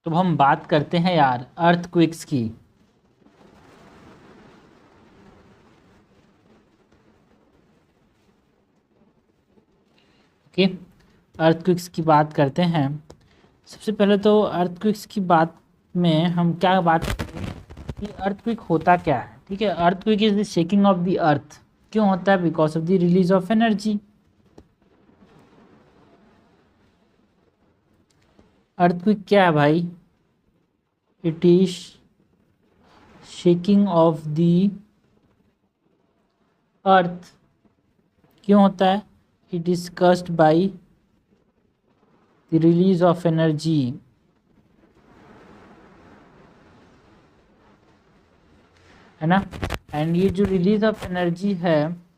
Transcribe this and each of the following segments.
तो हम बात करते हैं यार अर्थक्वेक्स की। ओके, अर्थक्वेक्स की बात करते हैं। सबसे पहले तो अर्थक्वेक्स की बात में हम क्या बात करें कि अर्थक्वेक होता क्या है। ठीक है, earthquake is the shaking of the earth. क्यों होता है? Because of the release of energy. Earthquake क्या है भाई? It is shaking of the earth. क्यों होता है? It is caused by the release of energy, है ना। एंड ये जो रिलीज ऑफ एनर्जी है,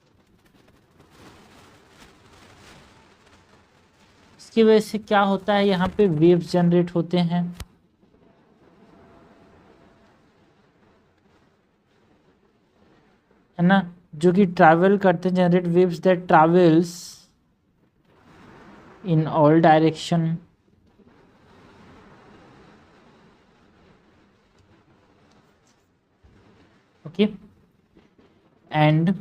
इसकी वजह से क्या होता है, यहाँ पे वेव्स जनरेट होते हैं, है ना, जो कि ट्रैवल करते हैं, generate waves that travels in all direction. Okay, and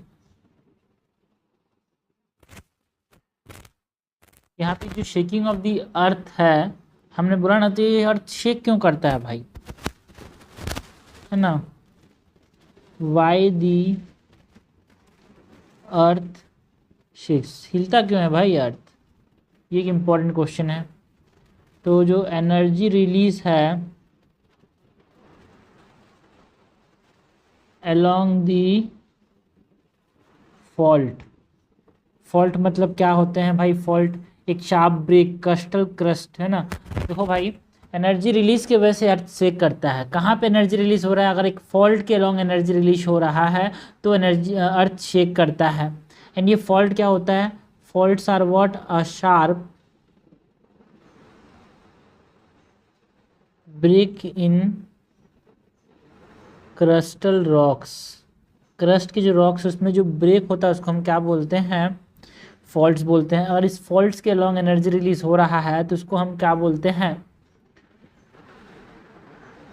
यहाँ पे जो शेकिंग ऑफ द अर्थ है, हमने बोला ना, तो ये अर्थ शेक क्यों करता है भाई, है ना। वाई दी अर्थ शेक्स, हिलता क्यों है भाई अर्थ, ये एक इम्पॉर्टेंट क्वेश्चन है। तो जो एनर्जी रिलीज है अलोंग दी फॉल्ट, फॉल्ट मतलब क्या होते हैं भाई? फॉल्ट एक शार्प ब्रेक, कस्टल क्रस्ट, है ना। देखो भाई, एनर्जी रिलीज की वजह से अर्थ शेक करता है। कहाँ पे एनर्जी रिलीज हो रहा है? अगर एक फॉल्ट के अलोंग एनर्जी रिलीज हो रहा है तो एनर्जी अर्थ शेक करता है। एंड ये फॉल्ट क्या होता है? Faults are what? A sharp break in crustal rocks. Crust के जो रॉक्स उसमें जो ब्रेक होता है उसको हम क्या बोलते हैं? फॉल्ट्स बोलते हैं। अगर इस फॉल्ट्स के अलॉन्ग एनर्जी रिलीज हो रहा है तो उसको हम क्या बोलते हैं?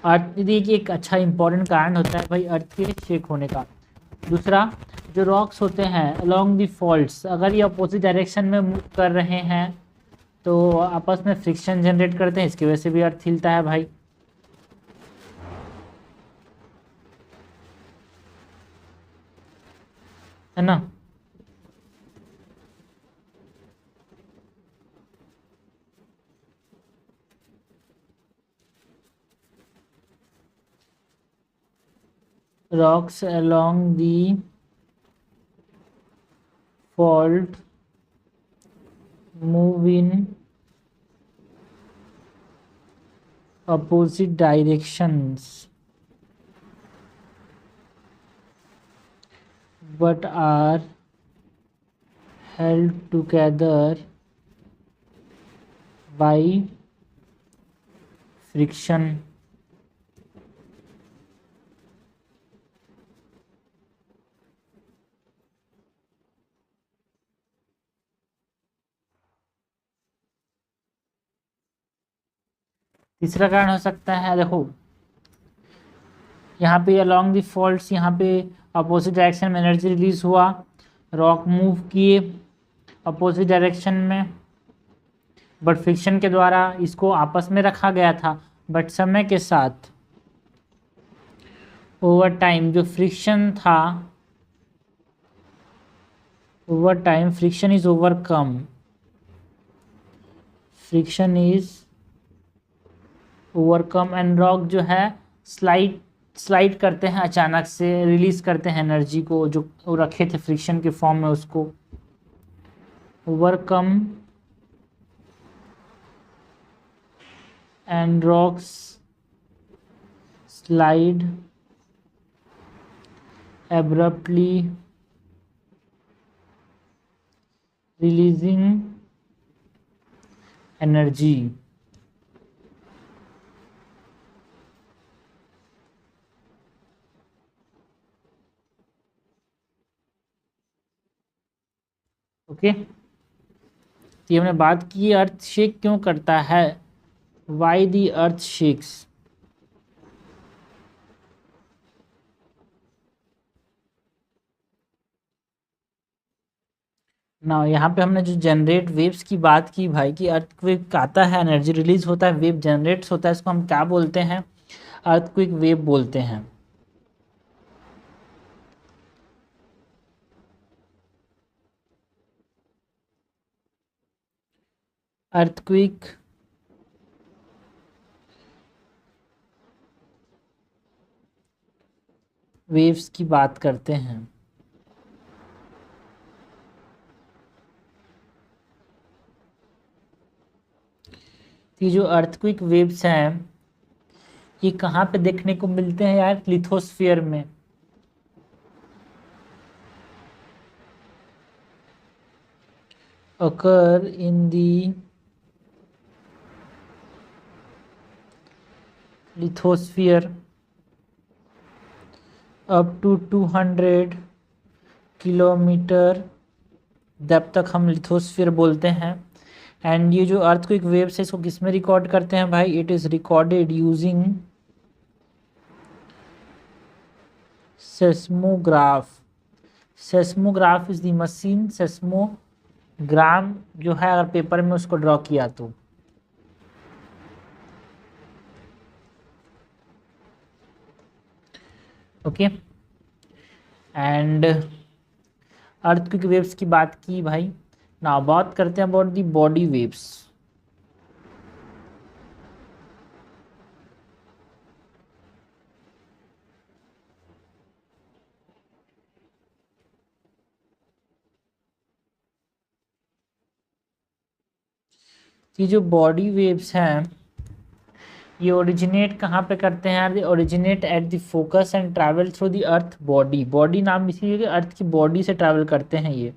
अर्थ। देखिए, एक अच्छा इंपॉर्टेंट कारण होता है भाई अर्थ के शेक होने का। दूसरा, जो रॉक्स होते हैं अलॉन्ग दी फॉल्ट्स, अगर ये अपोजिट डायरेक्शन में मूव कर रहे हैं तो आपस में फ्रिक्शन जनरेट करते हैं, इसकी वजह से भी अर्थ हिलता है भाई, है ना। rocks along the fault move in opposite directions but are held together by friction। तीसरा कारण हो सकता है, देखो यहाँ पे अलोंग दी फॉल्ट्स, यहाँ पे अपोजिट डायरेक्शन में एनर्जी रिलीज हुआ, रॉक मूव किए अपोजिट डायरेक्शन में, बट फ्रिक्शन के द्वारा इसको आपस में रखा गया था। बट समय के साथ ओवर टाइम जो फ्रिक्शन था, over time friction is overcome, friction is overcome and rock जो है स्लाइड स्लाइड करते हैं, अचानक से रिलीज करते हैं एनर्जी को जो वो रखे थे फ्रिक्शन के फॉर्म में, उसको overcome and rocks slide abruptly releasing energy। Okay, ये हमने बात की अर्थ शेक क्यों करता है। वाई दी अर्थ शेक्स। ना यहाँ पे हमने जो जनरेट वेव्स की बात की भाई, कि अर्थक्वेक आता है, एनर्जी रिलीज होता है, वेव जनरेट्स होता है, इसको हम क्या बोलते हैं? अर्थक्वेक वेव बोलते हैं। अर्थक्वेक वेव्स की बात करते हैं। ये जो अर्थक्वेक वेव्स हैं ये कहाँ पे देखने को मिलते हैं यार? लिथोस्फीयर में। occur in the lithosphere up to 200 kilometre depth तक हम लिथोस्फीयर बोलते हैं। एंड ये जो अर्थक्वेक वेव्स है इसको किस में रिकॉर्ड करते हैं भाई? It is recorded using seismograph. Seismograph is the machine. Seismogram जो है अगर पेपर में उसको ड्रॉ किया तो ओके। एंड अर्थक्वेक वेव्स की बात की भाई। ना बात करते हैं अबाउट द बॉडी वेव्स। ये जो बॉडी वेव्स हैं ये ओरिजिनेट कहाँ पे करते हैं यार? They originate at the focus and travel through the earth body. Body नाम इसीलिए कि अर्थ की बॉडी से ट्रैवल करते हैं ये।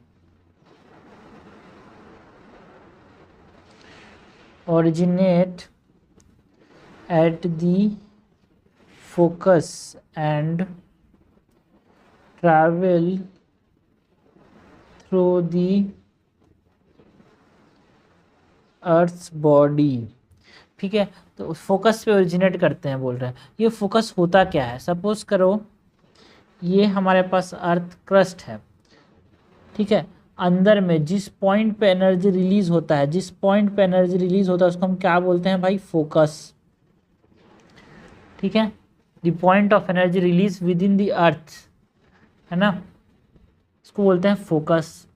Originate at the focus and travel through the earth body. ठीक है, तो फोकस पे ओरिजिनेट करते हैं बोल रहे हैं। ये फोकस होता क्या है? सपोज करो ये हमारे पास अर्थ क्रस्ट है, ठीक है। अंदर में जिस पॉइंट पे एनर्जी रिलीज होता है, जिस पॉइंट पे एनर्जी रिलीज होता है उसको हम क्या बोलते हैं भाई? फोकस। ठीक है, the point of energy release with in the earth, है ना, इसको बोलते हैं फोकस।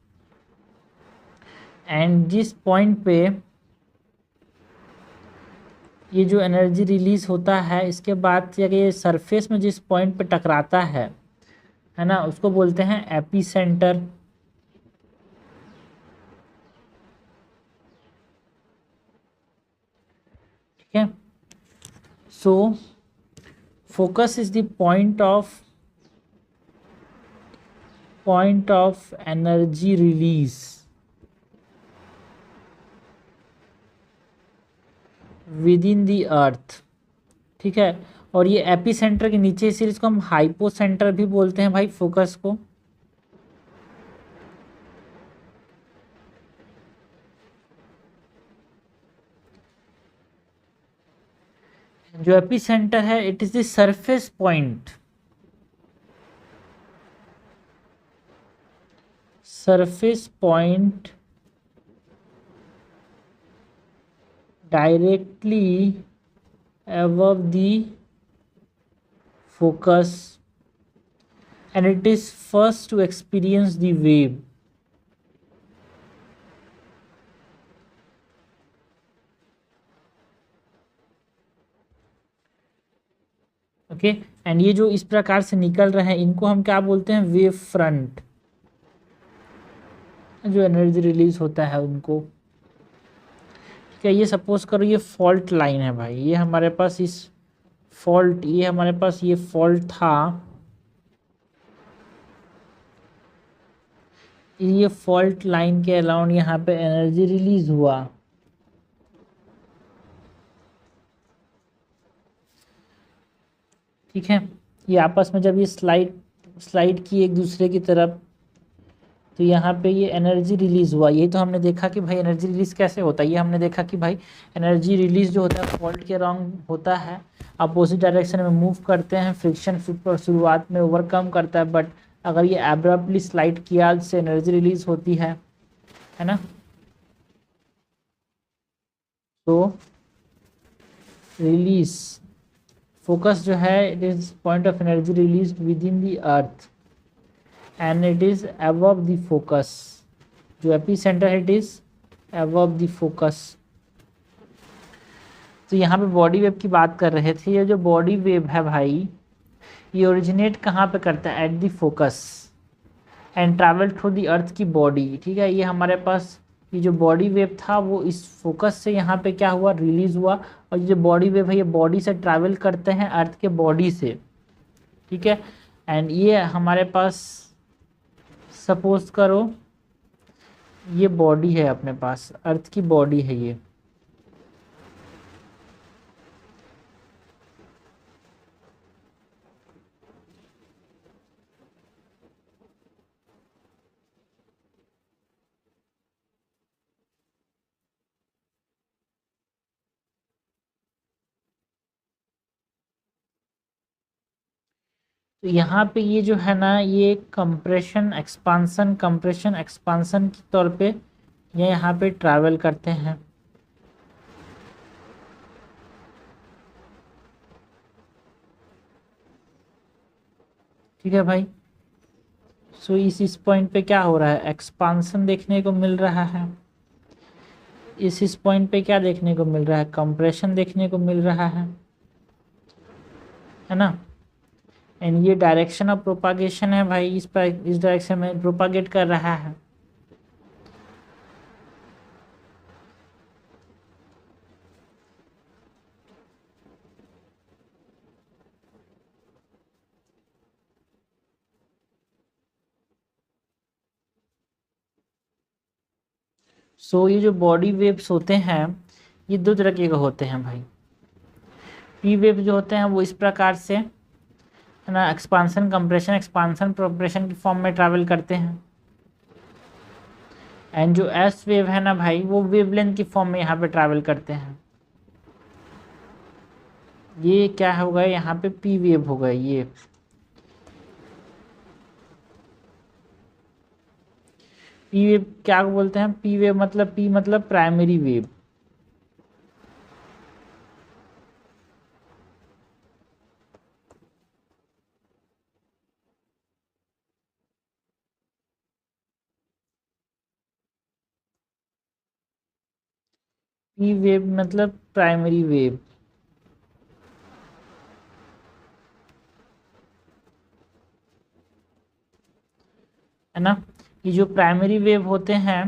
एंड जिस पॉइंट पे ये जो एनर्जी रिलीज होता है इसके बाद ये सरफेस में जिस पॉइंट पे टकराता है ना, उसको बोलते हैं एपी सेंटर। ठीक है, so focus is the point of energy release within the earth. ठीक है, और ये एपी सेंटर के नीचे, इसीलिए इसको हम हाइपो सेंटर भी बोलते हैं भाई, फोकस को। जो एपी सेंटर है it is the surface point, directly above the focus and it is first to experience the wave। Okay, and ये जो इस प्रकार से निकल रहे हैं इनको हम क्या बोलते हैं? Wave front. जो एनर्जी रिलीज होता है उनको। ठीक है, ये सपोज करो ये फॉल्ट लाइन है भाई, ये हमारे पास ये हमारे पास ये फॉल्ट था, ये फॉल्ट लाइन के अलाउंड यहाँ पे एनर्जी रिलीज हुआ। ठीक है, ये आपस में जब ये स्लाइड की एक दूसरे की तरफ, तो यहाँ पे ये एनर्जी रिलीज़ हुआ, यही तो हमने देखा कि भाई एनर्जी रिलीज़ कैसे होता है। ये हमने देखा कि भाई एनर्जी रिलीज़ जो होता है फॉल्ट के अराउंड होता है, अपोजिट डायरेक्शन में मूव करते हैं, फ्रिक्शन पर शुरुआत में ओवरकम करता है, बट अगर ये एब्रप्टली स्लाइड किया से एनर्जी रिलीज़ होती है ना। तो रिलीज फोकस जो है it is point of energy release with in the earth and it is above the focus, जो एपी सेंटर है it is above the focus. तो यहाँ पे बॉडी वेव की बात कर रहे थे। ये जो बॉडी वेव है भाई ये ओरिजिनेट कहाँ पे करता है, at the focus and travel through the earth की बॉडी। ठीक है, ये हमारे पास ये जो बॉडी वेव था वो इस फोकस से यहाँ पे क्या हुआ, रिलीज हुआ। और ये जो बॉडी वेव है ये बॉडी से ट्रैवल करते हैं अर्थ के बॉडी से। ठीक है, एंड ये हमारे पास सपोज करो ये बॉडी है, अपने पास अर्थ की बॉडी है ये। तो यहाँ पे ये जो है ना ये कंप्रेशन एक्सपांसन के तौर पे ये यहाँ पे ट्रैवल करते हैं। ठीक है भाई, सो इस पॉइंट पे क्या हो रहा है, एक्सपांसन देखने को मिल रहा है। इस पॉइंट पे क्या देखने को मिल रहा है, कंप्रेशन देखने को मिल रहा है ना। एंड ये डायरेक्शन ऑफ प्रोपागेशन है भाई, इस डायरेक्शन में प्रोपागेट कर रहा है। सो ये जो बॉडी वेव्स होते हैं ये दो तरह के होते हैं भाई। पी वेव जो होते हैं वो इस प्रकार से है ना, एक्सपांसन प्रोप्रेशन की फॉर्म में ट्रैवल करते हैं। एंड जो एस वेव है ना भाई वो वेवलेंथ की फॉर्म में यहाँ पे ट्रैवल करते हैं। ये क्या हो गया, यहाँ पे पी वेव हो गए। ये पी वेव क्या बोलते हैं, पी वेव मतलब पी मतलब प्राइमरी वेव। पी वेव मतलब प्राइमरी वेव है ना। ये जो प्राइमरी वेव होते हैं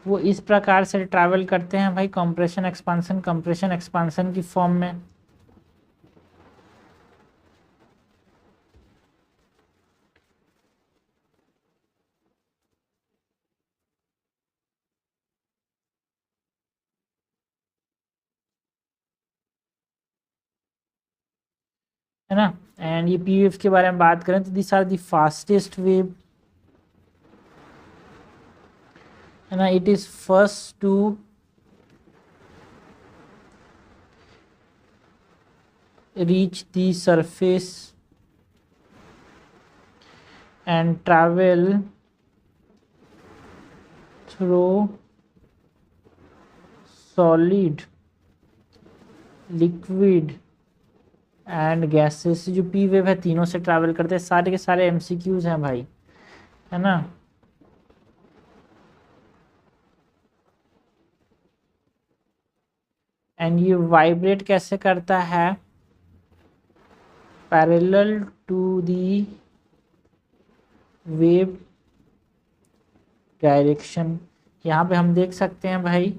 वो इस प्रकार से ट्रैवल करते हैं भाई, कंप्रेशन एक्सपांसन की फॉर्म में। है ना। एंड ये पी वेव के बारे में बात करें तो this are the fastest wave है ना। It is first to reach the surface and travel through solid, liquid and gases. जो पी वेव है तीनों से ट्रैवल करते हैं, सारे के सारे एमसीक्यूज हैं भाई, है ना। एंड ये वाइब्रेट कैसे करता है, parallel to the wave direction. यहाँ पे हम देख सकते हैं भाई,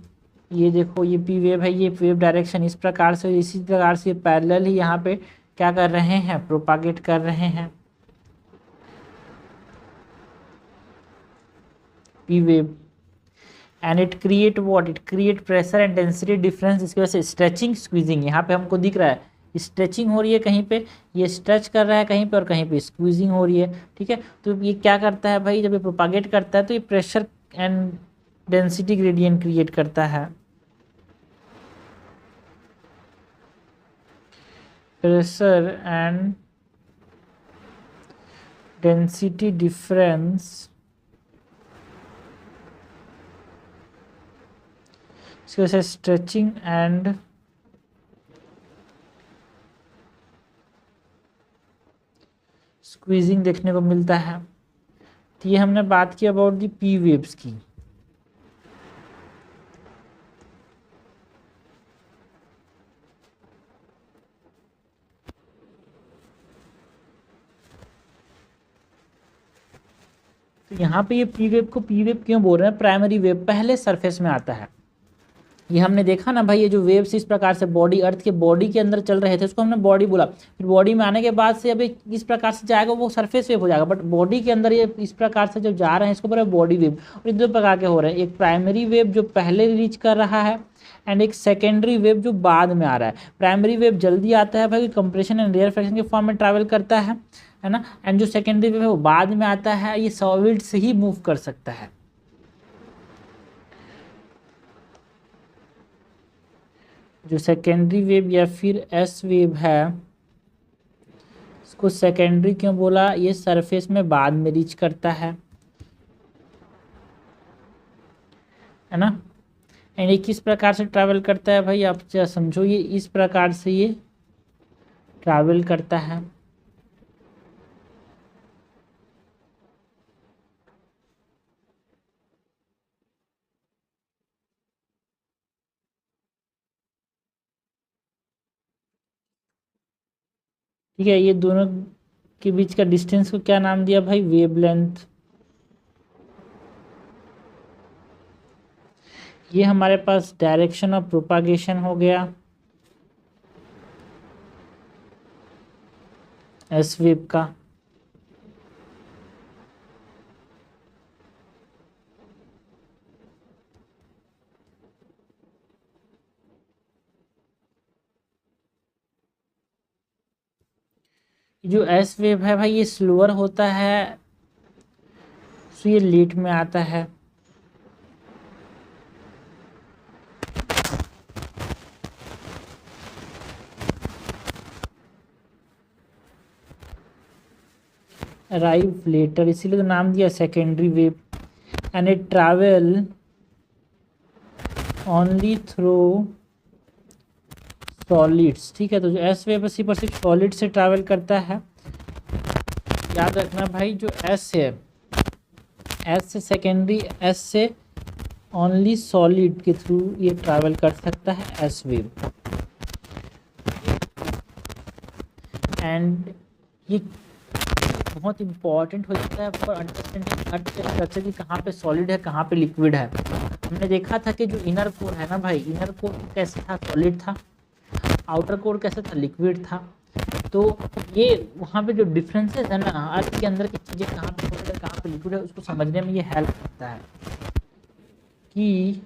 ये देखो ये पी वेव है, ये वेव डायरेक्शन इस प्रकार से, इसी प्रकार से पैरेलल ही यहाँ पे क्या कर रहे हैं, प्रोपागेट कर रहे हैं P wave. And it create what, it create pressure and density difference. इसकी वजह से स्ट्रेचिंग स्क्वीजिंग यहाँ पे हमको दिख रहा है, स्ट्रेचिंग हो रही है कहीं पे, ये स्ट्रेच कर रहा है कहीं पे, और कहीं पे स्क्वीजिंग हो रही है, ठीक है। तो ये क्या करता है भाई, जब ये प्रोपागेट करता है तो ये pressure and density gradient create करता है। प्रेशर एंड डेंसिटी डिफरेंस, इसकी वजह से स्ट्रेचिंग एंड स्क्वीजिंग देखने को मिलता है। तो ये हमने बात की अबाउट दी पी वेव्स की। तो यहाँ पे ये पी वेव को पी वेव क्यों बोल रहे हैं, प्राइमरी वेव पहले सरफेस में आता है। ये हमने देखा ना भाई, ये जो वेव्स इस प्रकार से बॉडी, अर्थ के बॉडी के अंदर चल रहे थे, उसको हमने बॉडी बोला। फिर बॉडी में आने के बाद से अब इस प्रकार से जाएगा, वो सरफेस वेव हो जाएगा। बट बॉडी के अंदर ये इस प्रकार से जो जा रहे हैं, इसको बोला बॉडी वेव। और ये दो प्रकार के हो रहे हैं, एक प्राइमरी वेव जो पहले रीच कर रहा है, एंड एक सेकेंडरी वेव जो बाद में आ रहा है। प्राइमरी वेव जल्दी आता है भाई, कंप्रेशन एंड रेयर फ्रैक्शन के फॉर्म में ट्रैवल करता है ना। एंड जो सेकेंडरी वेव है वो बाद में आता है, ये सॉलिड से ही मूव कर सकता है। जो सेकेंडरी वेव या फिर एस वेव है, इसको सेकेंडरी क्यों बोला, ये सरफेस में बाद में रीच करता है ना। एंड ये किस प्रकार से ट्रैवल करता है भाई, आप समझो, ये इस प्रकार से ये ट्रैवल करता है। ठीक है, ये दोनों के बीच का डिस्टेंस को क्या नाम दिया भाई, वेवलेंथ। ये हमारे पास डायरेक्शन ऑफ प्रोपागेशन हो गया एस वेव का। जो एस वेव है भाई, ये स्लोअर होता है, तो ये लेट में आता है। अराइव लेटर, इसीलिए तो नाम दिया secondary wave. And it travel only through solids, ठीक है। तो जो एस वेव सिर्फ और सिर्फ सॉलिड से ट्रैवल करता है। याद रखना भाई, जो एस है, एस से सेकेंडरी, एस से ओनली सॉलिड के थ्रू ये ट्रैवल कर सकता है एस वेव। एंड ये बहुत इंपॉर्टेंट हो जाता है फॉर अंडरस्टैंडिंग अर्थ के स्ट्रक्चर की, कहाँ पे सॉलिड है कहाँ पे लिक्विड है। हमने देखा था कि जो इनर कोर है ना भाई, इनर कोर कैसे था, सॉलिड था। आउटर कोर कैसे था, लिक्विड था। तो ये वहाँ पे जो डिफरेंसेस है ना, अर्थ के अंदर की चीज़ें कहाँ पे सॉलिड है कहाँ पे लिक्विड है, उसको समझने में ये हेल्प करता है कि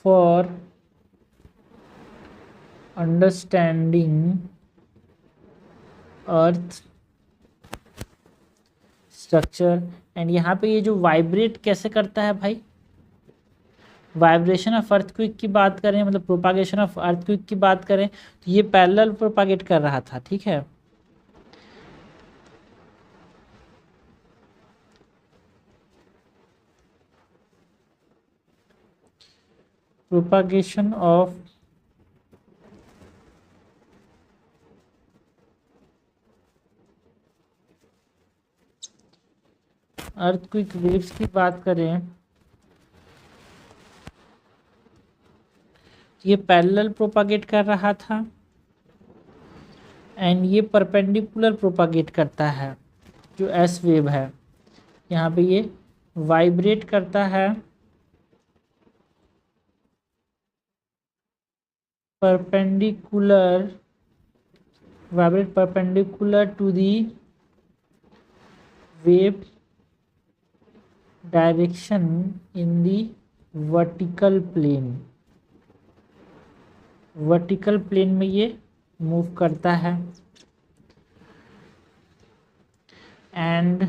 for understanding earth structure. And यहाँ पे ये जो वाइब्रेट कैसे करता है भाई, वाइब्रेशन ऑफ अर्थक्वेक की बात करें, मतलब प्रोपागेशन ऑफ अर्थक्वेक की बात करें, तो ये पैरेलल प्रोपागेट कर रहा था, ठीक है। प्रोपागेशन ऑफ अर्थक्वेक वेव्स की बात करें, ये पैरेलल प्रोपागेट कर रहा था। एंड ये परपेंडिकुलर प्रोपागेट करता है, जो एस वेव है। यहाँ पे ये वाइब्रेट करता है perpendicular, vibrate perpendicular to the wave direction in the vertical plane. Vertical plane में ये मूव करता है एंड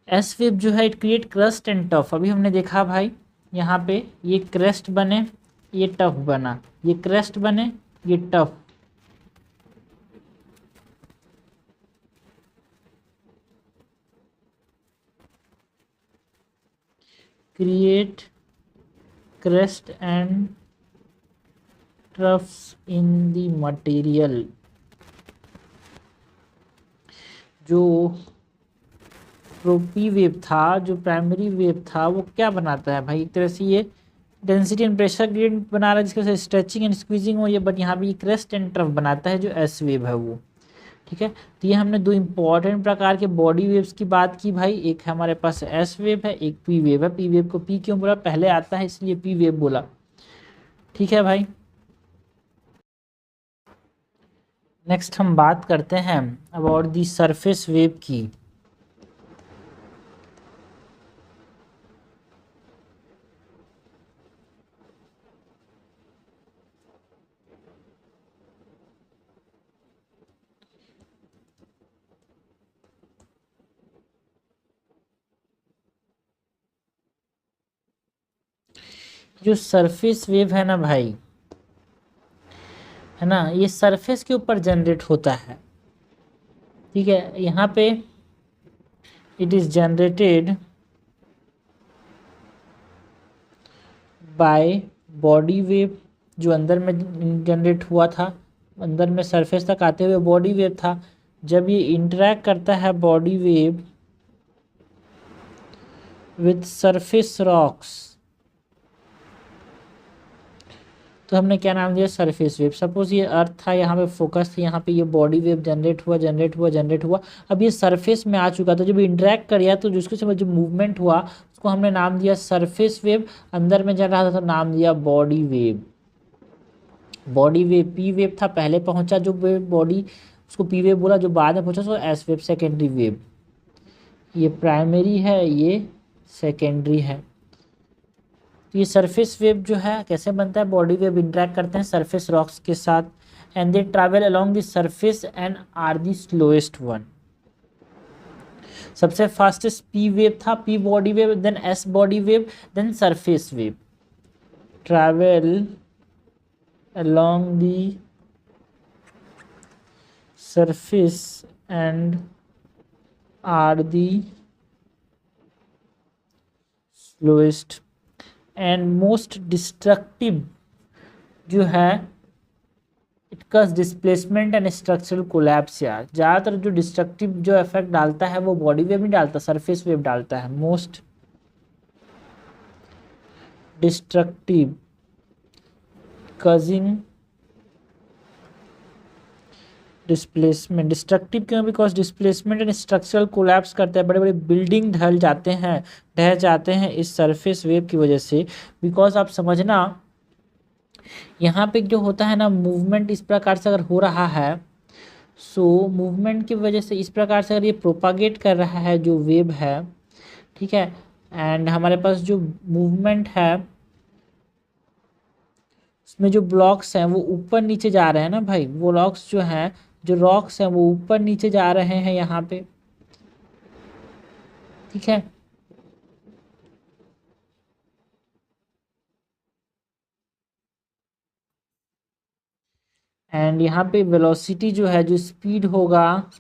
एस वेव जो है it create crust and tough. अभी हमने देखा भाई यहाँ पे ये क्रस्ट बने, ये टफ बना, ये क्रस्ट बने, ये tough. Create crust and troughs in the material. जो प्रोपी वेव था, जो प्राइमरी वेव था, वो क्या बनाता है भाई, एक तरह से ये डेंसिटी एंड प्रेशर ग्रेडियंट बना रहा है जिसकी वजह से स्ट्रेचिंग एंड स्क्वीजिंग हो ये, बट यहाँ पे ये क्रेस्ट एंड ट्रफ बनाता है जो एस वेव है वो। ठीक है, तो ये हमने दो इंपॉर्टेंट प्रकार के बॉडी वेव्स की बात की भाई। एक है हमारे पास एस वेव है, एक पी वेव है। पी वेव को पी क्यों बोला, पहले आता है इसलिए पी वेव बोला। ठीक है भाई, नेक्स्ट हम बात करते हैं अबाउट दी सरफेस वेव की। जो सरफेस वेव है ना भाई, है ना, ये सरफेस के ऊपर जनरेट होता है। ठीक है, यहाँ पे it is generated by body wave, जो अंदर में जनरेट हुआ था, अंदर में सरफेस तक आते हुए बॉडी वेव था। जब ये इंटरेक्ट करता है body wave with surface rocks, तो हमने क्या नाम दिया, सरफेस वेव। सपोज ये अर्थ था, यहाँ पे फोकस था, यहाँ पे ये बॉडी वेव जनरेट हुआ जनरेट हुआ जनरेट हुआ, अब ये सरफेस में आ चुका था। जब इंटरेक्ट किया तो जिसके समय जो मूवमेंट हुआ उसको हमने नाम दिया सरफेस वेव। अंदर में जा रहा था तो नाम दिया body wave. Body wave P wave था, पहले पहुंचा जो वेव बॉडी, उसको पी वेव बोला। जो बाद में पहुंचा उसको एस वेव, सेकेंडरी वेव। ये प्राइमरी है, ये सेकेंडरी है। तो ये सरफेस वेव जो है कैसे बनता है, बॉडी वेव इंटरेक्ट करते हैं सरफेस रॉक्स के साथ and they travel along the surface and are the slowest one. सबसे फास्टेस्ट पी वेव था, P body wave, then S body wave, then surface wave. Travel along the surface and are the slowest and most destructive जो है, it cause displacement and structural collapse. यार ज़्यादातर जो destructive जो effect डालता है वो बॉडी वेव नहीं डालता, सरफेस वेव डालता है। Most destructive causing displacement. Destructive क्यों, because displacement and structural collapse करते हैं, बड़े बड़े बिल्डिंग ढह जाते हैं इस सरफेस वेव की वजह से। बिकॉज आप समझना, यहाँ पे जो होता है ना मूवमेंट, इस प्रकार से अगर हो रहा है, सो मूवमेंट की वजह से इस प्रकार से अगर ये प्रोपागेट कर रहा है जो वेव है, ठीक है, एंड हमारे पास जो मूवमेंट है उसमें जो ब्लॉक्स हैं वो ऊपर नीचे जा रहे हैं ना भाई, वो ब्लॉक्स जो हैं, जो रॉक्स हैं वो ऊपर नीचे जा रहे हैं यहाँ पे। ठीक है, एंड यहाँ पे वेलोसिटी जो है, जो स्पीड होगा,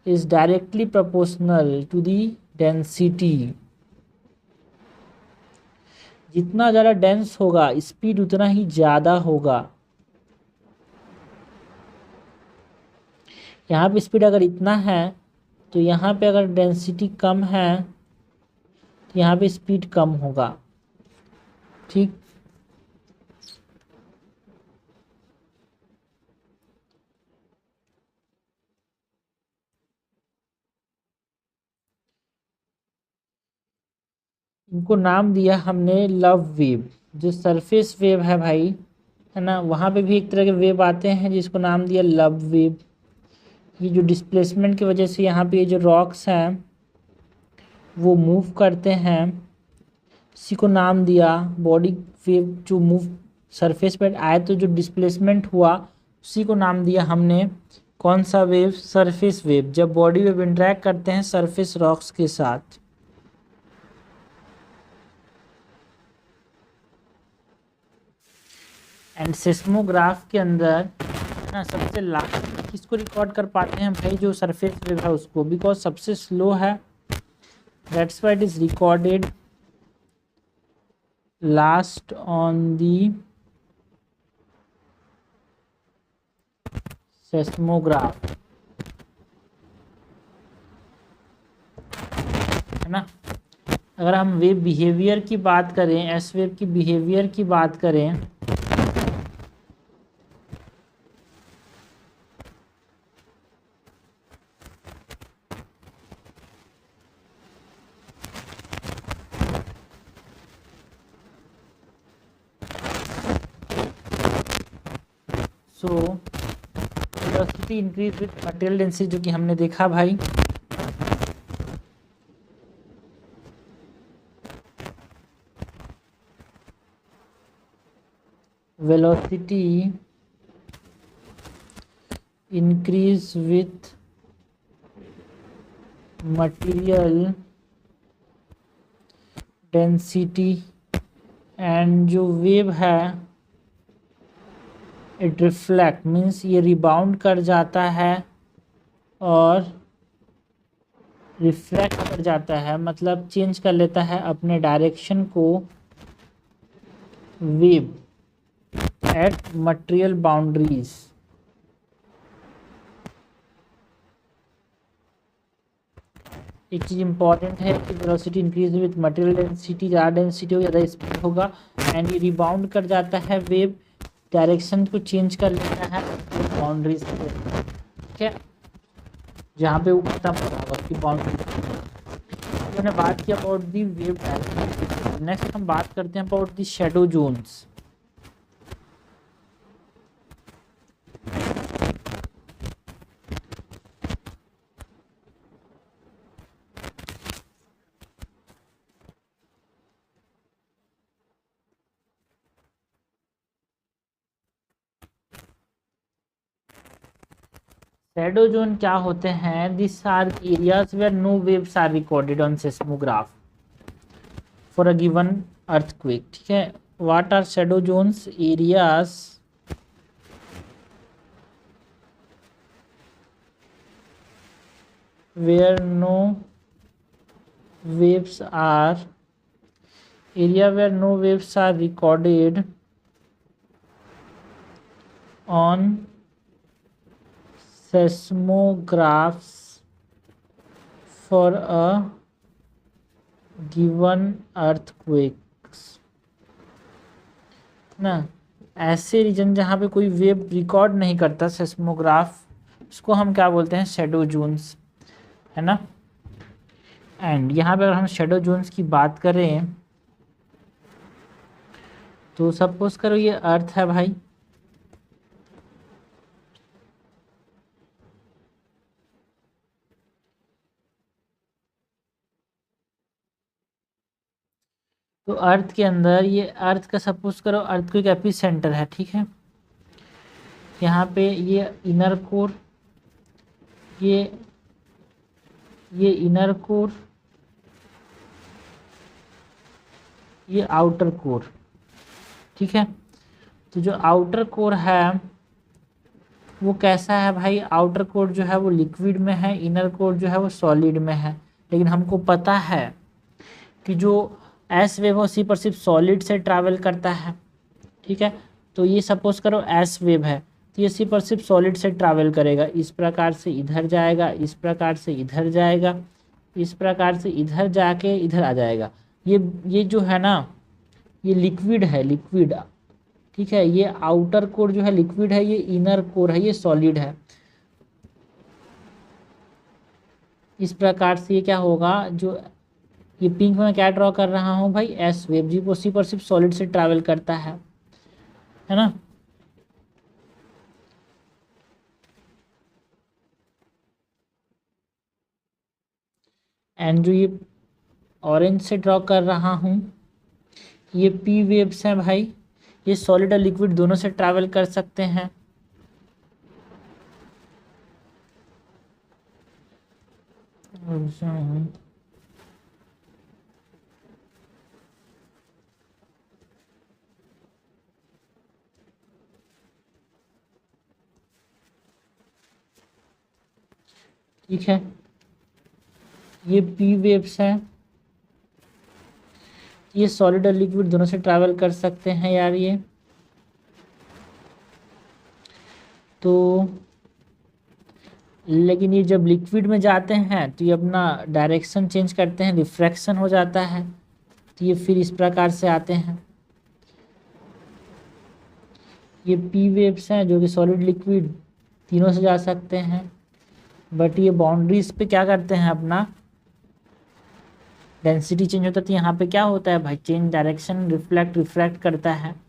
is directly proportional to the density. जितना ज़्यादा डेंस होगा स्पीड उतना ही ज़्यादा होगा। यहाँ पे स्पीड अगर इतना है तो यहाँ पे अगर डेंसिटी कम है तो यहाँ पे स्पीड कम होगा। ठीक, इनको नाम दिया हमने लव वेव। जो सरफेस वेव है भाई, है ना, वहाँ पे भी एक तरह के वेव आते हैं जिसको नाम दिया लव वेव। ये जो डिस्प्लेसमेंट की वजह से यहाँ पे ये जो रॉक्स हैं वो मूव करते हैं, इसी को नाम दिया बॉडी वेव। जो मूव सरफेस पे आए तो जो डिस्प्लेसमेंट हुआ उसी को नाम दिया हमने कौन सा वेव, सरफेस वेव, जब बॉडी वेव इंटरेक्ट करते हैं सरफेस रॉक्स के साथ। एंड सिस्मोग्राफ के अंदर ना सबसे लास्ट किसको रिकॉर्ड कर पाते हैं भाई, जो सरफेस वेव है उसको, बिकॉज सबसे स्लो है, that's why it is recorded last on the seismograph, है ना। अगर हम वेव बिहेवियर की बात करें, एस वेव की बिहेवियर की बात करें, so velocity increase with material density, जो कि हमने देखा भाई, velocity increase with material density, and जो वेव है इट रिफ्लेक्ट मीन्स ये रिबाउंड कर जाता है और रिफ्लेक्ट कर जाता है, मतलब चेंज कर लेता है अपने डायरेक्शन को वेव एट मटेरियल बाउंड्रीज। एक चीज़ इंपॉर्टेंट है कि velocity increase with material density, ज़्यादा डेंसिटी हो ज़्यादा स्पीड होगा, एंड ये रिबाउंड कर जाता है, वेव डायरेक्शन को चेंज कर लेता है बाउंड्रीज पे, ठीक है, जहाँ पे वो खत्म हो रहा है उसकी बाउंड्री। मैंने बात की about the wave direction. Next हम बात करते हैं about the shadow zones. Shadow zone क्या होते हैं, this are areas where no waves are recorded on seismograph for a given earthquake, ठीक है। What are shadow zones, areas where no waves are area where no waves are recorded on seismographs for a given earthquakes, ना। ऐसे reason जहाँ पे कोई wave record नहीं करता seismograph, उसको हम क्या बोलते हैं, शैडो जोन्स, है ना। एंड यहाँ पे अगर हम शैडो जोन्स की बात करें तो सपोज करो ये अर्थ है भाई, तो अर्थ के अंदर ये अर्थ का सपोज करो अर्थ को एक एपी सेंटर है, ठीक है। यहाँ पे ये इनर कोर, ये इनर कोर, ये आउटर कोर, ठीक है। तो जो आउटर कोर है वो कैसा है भाई, आउटर कोर जो है वो लिक्विड में है, इनर कोर जो है वो सॉलिड में है। लेकिन हमको पता है कि जो एस वेव है उसी पर सिर्फ सॉलिड से ट्रैवल करता है, ठीक है। तो ये सपोज करो एस वेव है, तो ये सिर्फ और सिर्फ सॉलिड से ट्रैवल करेगा, इस प्रकार से इधर जाएगा, इस प्रकार से इधर जाएगा, इस प्रकार से इधर जाके इधर आ जाएगा। ये जो है ना ये लिक्विड है, लिक्विड, ठीक है। ये आउटर कोर जो है लिक्विड है, ये इनर कोर है ये सॉलिड है। इस प्रकार से ये क्या होगा, जो ये पिंक में क्या ड्रॉ कर रहा हूँ भाई, एस वेव, जी उसी पर सिर्फ सॉलिड से ट्रैवल करता है ना। एंड जो ये ऑरेंज से ड्रॉ कर रहा हूँ ये पी वेव्स हैं भाई, ये सॉलिड और लिक्विड दोनों से ट्रैवल कर सकते हैं। ठीक है, ये पी वेव्स हैं, ये सॉलिड और लिक्विड दोनों से ट्रैवल कर सकते हैं यार ये। तो लेकिन ये जब लिक्विड में जाते हैं तो ये अपना डायरेक्शन चेंज करते हैं, रिफ्रैक्शन हो जाता है, तो ये फिर इस प्रकार से आते हैं। ये पी वेव्स हैं जो कि सॉलिड लिक्विड तीनों से जा सकते हैं, बट ये बाउंड्रीज पे क्या करते हैं, अपना डेंसिटी चेंज होता है। तो यहाँ पे क्या होता है भाई, चेंज डायरेक्शन, रिफ्रैक्ट करता है।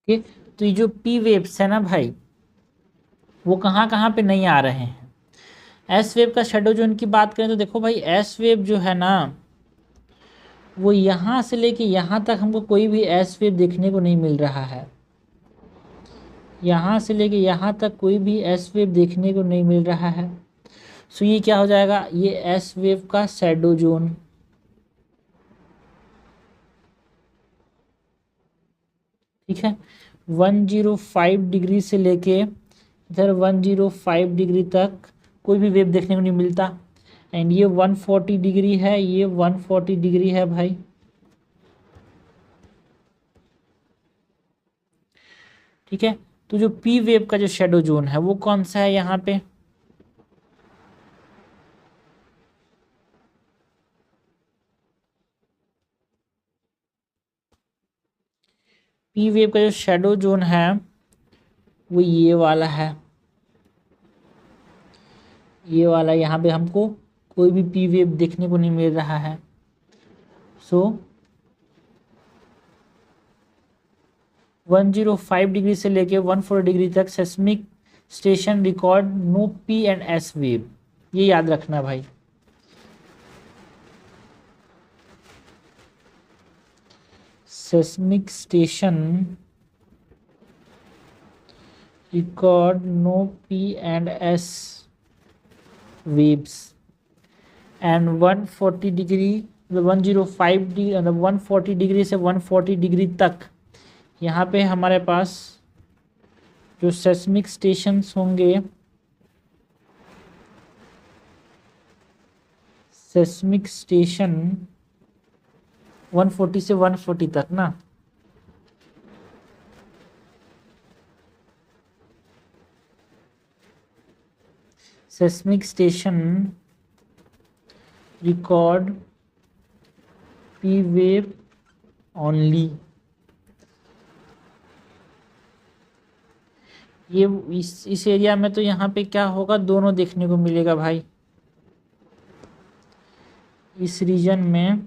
ओके, तो ये जो पी वेव्स है ना भाई, वो कहाँ कहाँ पे नहीं आ रहे हैं। एस वेव का शेडो जोन की बात करें तो देखो भाई, एस वेव जो है ना, वो यहाँ से लेके यहाँ तक हमको कोई भी एस वेव देखने को नहीं मिल रहा है। यहाँ से लेके यहाँ तक कोई भी एस वेव देखने को नहीं मिल रहा है। सो ये क्या हो जाएगा, ये एस वेव का शैडो जोन। ठीक है, 105 डिग्री से लेके इधर 105 डिग्री तक कोई भी वेव देखने को नहीं मिलता। एंड ये 140 डिग्री है, ये 140 डिग्री है भाई। ठीक है, तो जो पी वेव का जो शेडो जोन है वो कौन सा है यहाँ पे, पी वेव का जो शेडो जोन है वो ये वाला है, ये वाला। यहाँ पे हमको कोई भी पी वेव देखने को नहीं मिल रहा है। सो 105 डिग्री से लेके 140 डिग्री तक seismic station record no P and S wave, ये याद रखना भाई। Seismic station record no P and S waves and 140 degree 105 degree 140 degree से 140 डिग्री तक यहाँ पे हमारे पास जो सेस्मिक स्टेशंस होंगे, सेस्मिक स्टेशन 140 से 140 तक ना, seismic station record P wave only। ये इस एरिया में तो यहाँ पे क्या होगा, दोनों देखने को मिलेगा भाई। इस रीजन में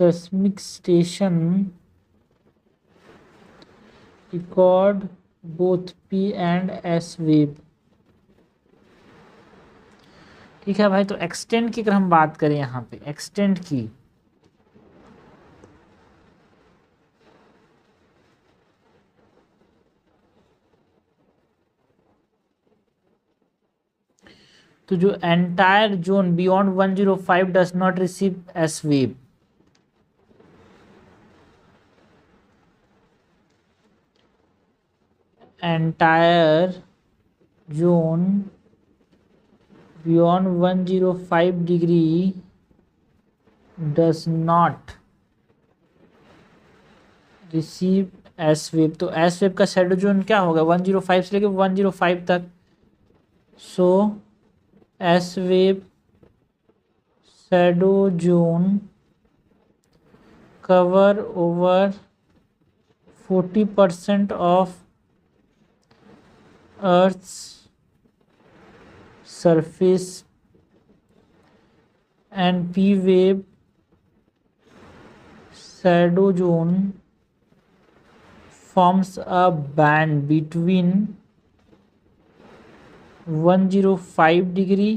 seismic station record both P and S wave। ठीक है भाई, तो एक्सटेंट की अगर हम बात करें यहाँ पे, एक्सटेंट की, तो जो entire zone beyond 105 does not receive S wave. Entire zone beyond 105 degree does not receive S wave. तो एस वेव का शैडो जोन क्या होगा, 105 से लेकर 105 तक। So S wave shadow zone cover over 40% of Earth's surface and P-wave shadow zone forms a band between 105 degree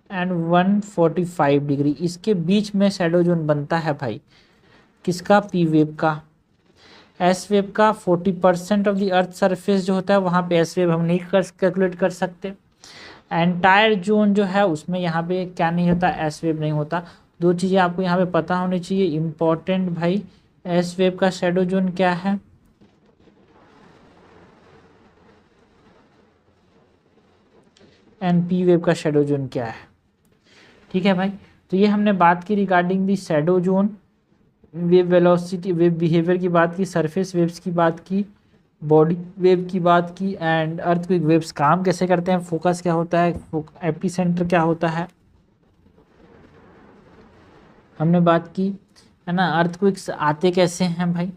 and 145 degree. इसके बीच में shadow zone बनता है भाई, किसका? पी वेव का। एस वेव का 40% ऑफ द अर्थ सरफेस जो होता है वहाँ पे एस वेव हम नहीं कैलकुलेट कर सकते। एंटायर जोन जो है उसमें यहाँ पे क्या नहीं होता? एस वेव नहीं होता। दो चीज़ें आपको यहाँ पे पता होनी चाहिए इम्पोर्टेंट भाई। एस वेव का शैडो जोन क्या है? एंड पी वेव का शैडो जोन क्या है? ठीक है भाई, तो ये हमने बात की regarding the shadow zone, wave velocity, wave behaviour की बात की, सरफेस वेव्स की बात की, बॉडी वेव की बात की, एंड अर्थक्वेक वेव्स काम कैसे करते हैं, फोकस क्या होता है, एपिसेंटर क्या होता है, हमने बात की, है ना। अर्थक्वेक्स आते कैसे हैं भाई,